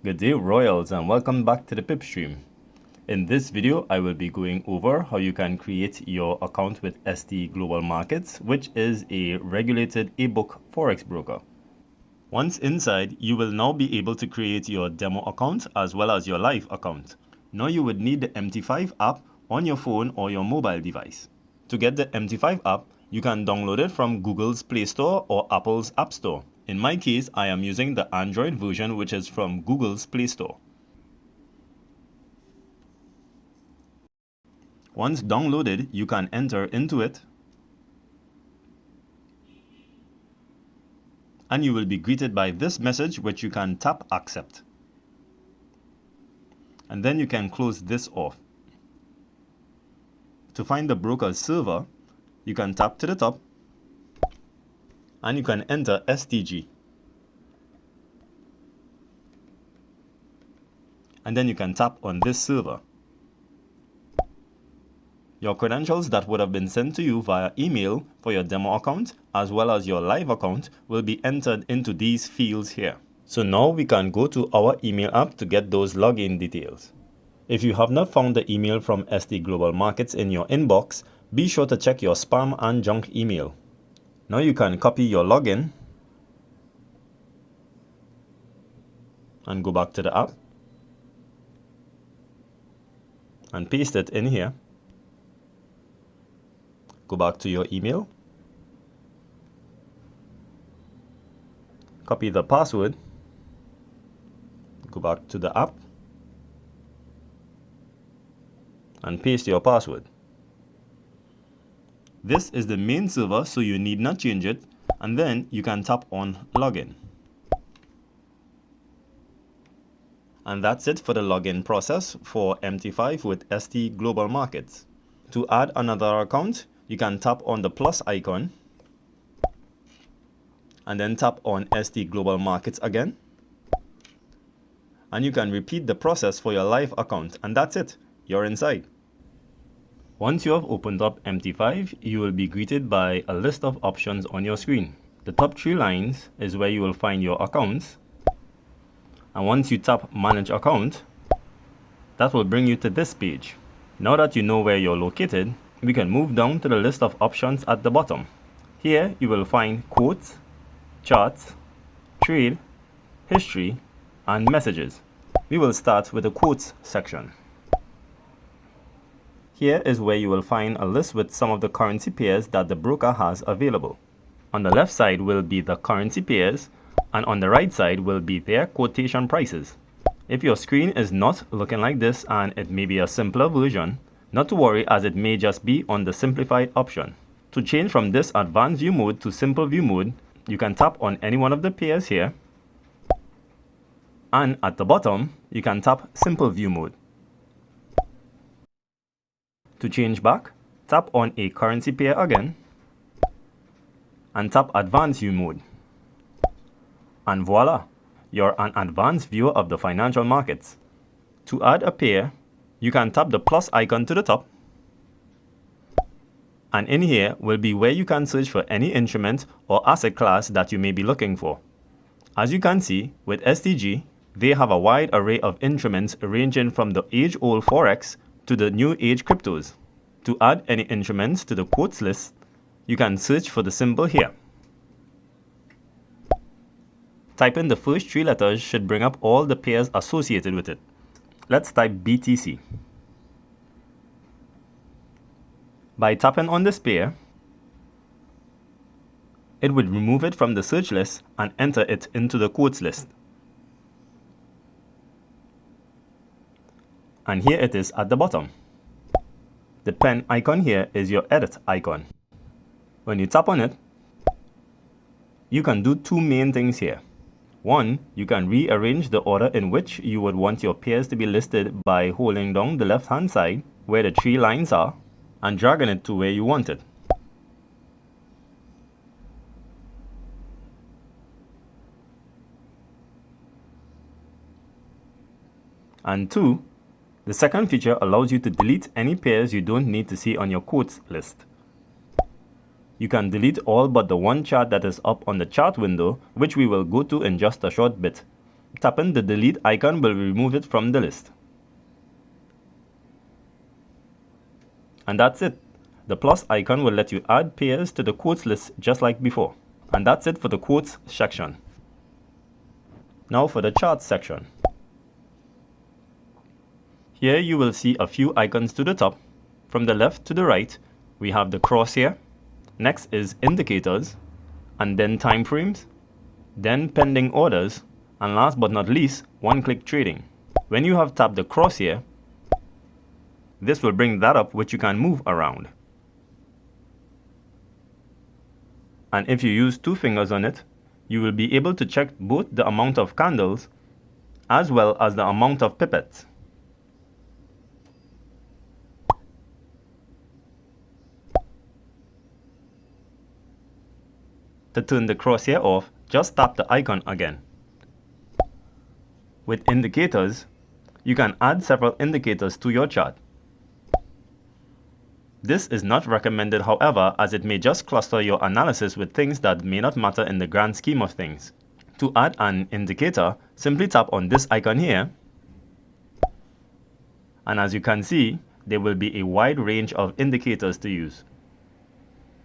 Good day, Royals, and welcome back to the Pip stream. In this video, I will be going over how you can create your account with ST Global Markets, which is a regulated e-book Forex broker. Once inside, you will now be able to create your demo account as well as your live account. Now you would need the MT5 app on your phone or your mobile device. To get the MT5 app, you can download it from Google's Play Store or Apple's App Store. In my case, I am using the Android version, which is from Google's Play Store. Once downloaded, you can enter into it, and you will be greeted by this message, which you can tap accept. And then you can close this off. To find the broker's server, you can tap to the top, and you can enter STG. And then you can tap on this server. Your credentials that would have been sent to you via email for your demo account as well as your live account will be entered into these fields here. So now we can go to our email app to get those login details. If you have not found the email from ST Global Markets in your inbox, be sure to check your spam and junk email. Now you can copy your login and go back to the app and paste it in here. Go back to your email, copy the password, go back to the app, and paste your password. This is the main server, so you need not change it, and then you can tap on login. And that's it for the login process for MT5 with ST Global Markets. To add another account, you can tap on the plus icon and then tap on ST Global Markets again. And you can repeat the process for your live account, and that's it. You're inside. Once you have opened up MT5, you will be greeted by a list of options on your screen. The top three lines is where you will find your accounts. And once you tap Manage Account, that will bring you to this page. Now that you know where you're located, we can move down to the list of options at the bottom. Here you will find Quotes, Charts, Trade, History, and Messages. We will start with the Quotes section. Here is where you will find a list with some of the currency pairs that the broker has available. On the left side will be the currency pairs, and on the right side will be their quotation prices. If your screen is not looking like this and it may be a simpler version, not to worry, as it may just be on the simplified option. To change from this advanced view mode to simple view mode, you can tap on any one of the pairs here, and at the bottom you can tap simple view mode. To change back, tap on a currency pair again and tap advanced view mode. And voila, you're an advanced viewer of the financial markets. To add a pair, you can tap the plus icon to the top, and in here will be where you can search for any instrument or asset class that you may be looking for. As you can see, with STG, they have a wide array of instruments ranging from the age-old Forex to the new age cryptos. To add any instruments to the quotes list, you can search for the symbol here. Type in the first three letters should bring up all the pairs associated with it. Let's type BTC. By tapping on this pair, it would remove it from the search list and enter it into the quotes list. And here it is at the bottom. The pen icon here is your edit icon. When you tap on it, you can do two main things here. One, you can rearrange the order in which you would want your pairs to be listed by holding down the left hand side where the three lines are and dragging it to where you want it. And two, the second feature allows you to delete any pairs you don't need to see on your quotes list. You can delete all but the one chart that is up on the chart window, which we will go to in just a short bit. Tapping the delete icon will remove it from the list. And that's it. The plus icon will let you add pairs to the quotes list just like before. And that's it for the quotes section. Now for the charts section. Here you will see a few icons to the top. From the left to the right, we have the crosshair. Next is indicators, and then time frames, then pending orders, and last but not least, one-click trading. When you have tapped the crosshair, this will bring that up which you can move around. And if you use 2 fingers on it, you will be able to check both the amount of candles as well as the amount of pipettes. To turn the crosshair off, just tap the icon again. With indicators, you can add several indicators to your chart. This is not recommended, however, as it may just cluster your analysis with things that may not matter in the grand scheme of things. To add an indicator, simply tap on this icon here, and as you can see, there will be a wide range of indicators to use.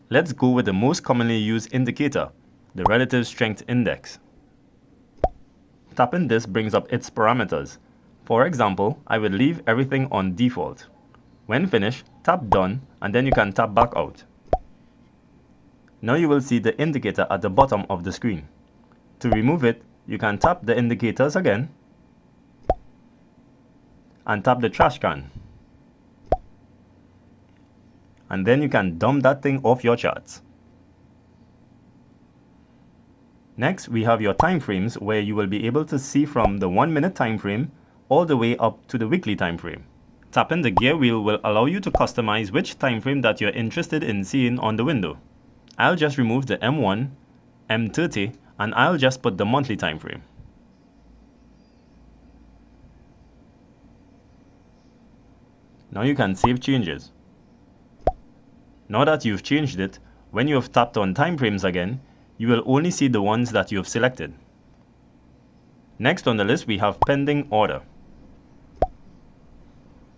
Let's go with the most commonly used indicator, the Relative Strength Index. Tapping this brings up its parameters. For example, I would leave everything on default. When finished, tap Done, and then you can tap back out. Now you will see the indicator at the bottom of the screen. To remove it, you can tap the indicators again and tap the trash can. And then you can dump that thing off your charts. Next, we have your time frames, where you will be able to see from the 1-minute time frame all the way up to the weekly time frame. Tapping the gear wheel will allow you to customize which time frame that you're interested in seeing on the window. I'll just remove the M1, M30, and I'll just put the monthly time frame. Now you can save changes. Now that you've changed it, when you have tapped on time frames again, you will only see the ones that you have selected. Next on the list, we have pending order.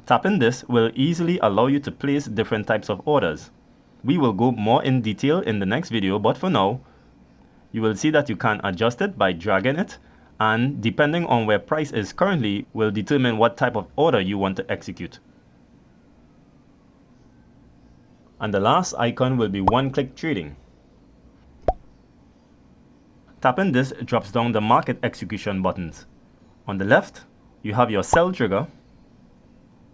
Tapping this will easily allow you to place different types of orders. We will go more in detail in the next video, but for now, you will see that you can adjust it by dragging it, and depending on where price is currently will determine what type of order you want to execute. And the last icon will be one-click trading. Tapping this drops down the market execution buttons. On the left, you have your sell trigger.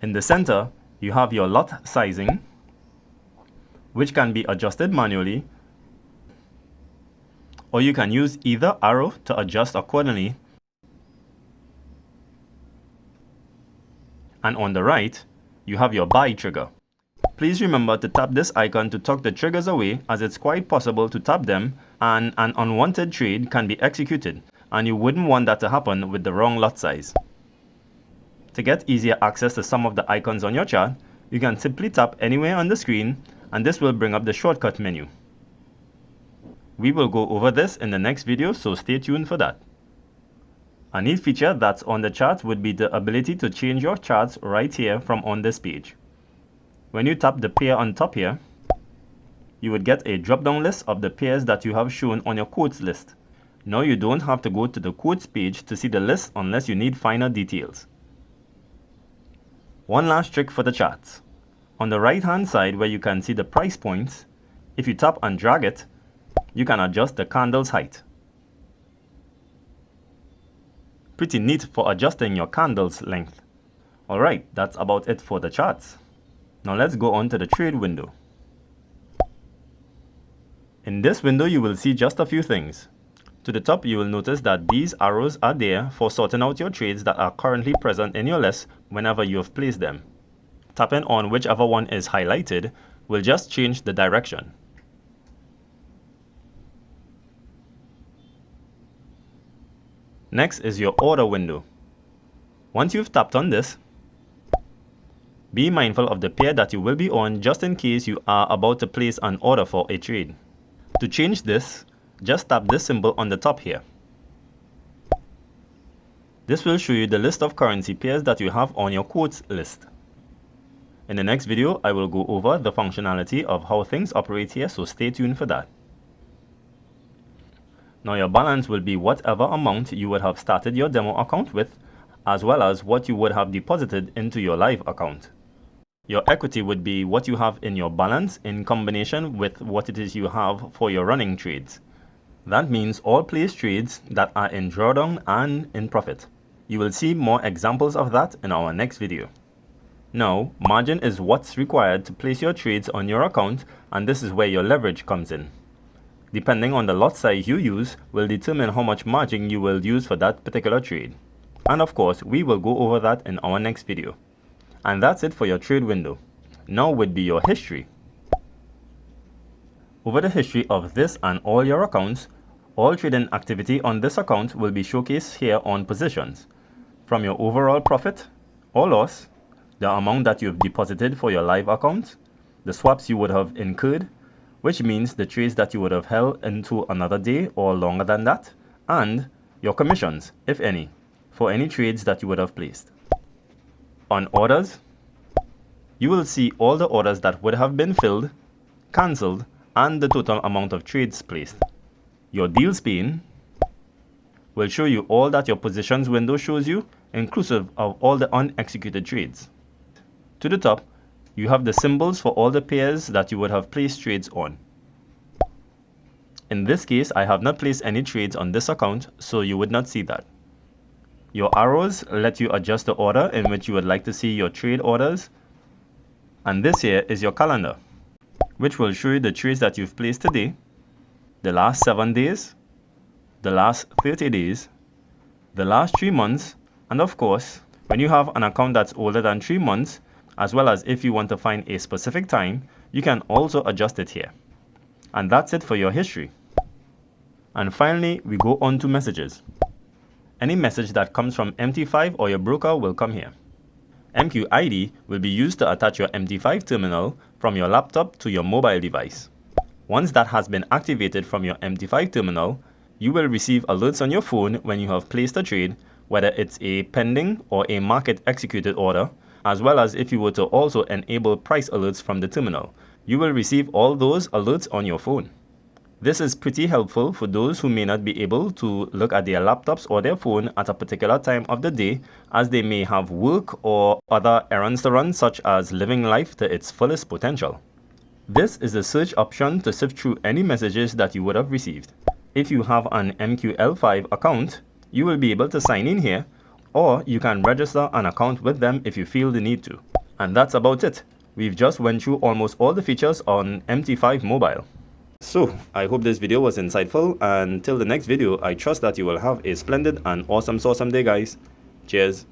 In the center, you have your lot sizing, which can be adjusted manually, or you can use either arrow to adjust accordingly. And on the right, you have your buy trigger. Please remember to tap this icon to tuck the triggers away, as it's quite possible to tap them and an unwanted trade can be executed, and you wouldn't want that to happen with the wrong lot size. To get easier access to some of the icons on your chart, you can simply tap anywhere on the screen and this will bring up the shortcut menu. We will go over this in the next video, so stay tuned for that. A neat feature that's on the chart would be the ability to change your charts right here from on this page. When you tap the pair on top here, you would get a drop-down list of the pairs that you have shown on your quotes list. Now you don't have to go to the quotes page to see the list unless you need finer details. One last trick for the charts. On the right hand side where you can see the price points, if you tap and drag it, you can adjust the candle's height. Pretty neat for adjusting your candle's length. Alright, that's about it for the charts. Now let's go on to the trade window. In this window you will see just a few things. To the top you will notice that these arrows are there for sorting out your trades that are currently present in your list whenever you have placed them. Tapping on whichever one is highlighted will just change the direction. Next is your order window. Once you've tapped on this, be mindful of the pair that you will be on just in case you are about to place an order for a trade. To change this, just tap this symbol on the top here. This will show you the list of currency pairs that you have on your quotes list. In the next video, I will go over the functionality of how things operate here, so stay tuned for that. Now your balance will be whatever amount you would have started your demo account with, as well as what you would have deposited into your live account. Your equity would be what you have in your balance in combination with what it is you have for your running trades. That means all placed trades that are in drawdown and in profit. You will see more examples of that in our next video. Now, margin is what's required to place your trades on your account, and this is where your leverage comes in. Depending on the lot size you use will determine how much margin you will use for that particular trade. And of course, we will go over that in our next video. And that's it for your trade window. Now would be your history. Over the history of this and all your accounts, all trading activity on this account will be showcased here on positions. From your overall profit or loss, the amount that you've deposited for your live account, the swaps you would have incurred, which means the trades that you would have held into another day or longer than that, and your commissions, if any, for any trades that you would have placed. On orders, you will see all the orders that would have been filled, cancelled, and the total amount of trades placed. Your deals pane will show you all that your positions window shows you, inclusive of all the unexecuted trades. To the top, you have the symbols for all the pairs that you would have placed trades on. In this case, I have not placed any trades on this account, so you would not see that. Your arrows let you adjust the order in which you would like to see your trade orders. And this here is your calendar, which will show you the trades that you've placed today, the last 7 days, the last 30 days, the last 3 months, and of course, when you have an account that's older than 3 months, as well as if you want to find a specific time, you can also adjust it here. And that's it for your history. And finally, we go on to messages. Any message that comes from MT5 or your broker will come here. MQID will be used to attach your MT5 terminal from your laptop to your mobile device. Once that has been activated from your MT5 terminal, you will receive alerts on your phone when you have placed a trade, whether it's a pending or a market executed order, as well as if you were to also enable price alerts from the terminal. You will receive all those alerts on your phone. This is pretty helpful for those who may not be able to look at their laptops or their phone at a particular time of the day, as they may have work or other errands to run, such as living life to its fullest potential. This is the search option to sift through any messages that you would have received. If you have an MQL5 account, you will be able to sign in here, or you can register an account with them if you feel the need to. And that's about it. We've just went through almost all the features on MT5 Mobile. So, I hope this video was insightful, and till the next video, I trust that you will have a splendid and awesome day, guys. Cheers.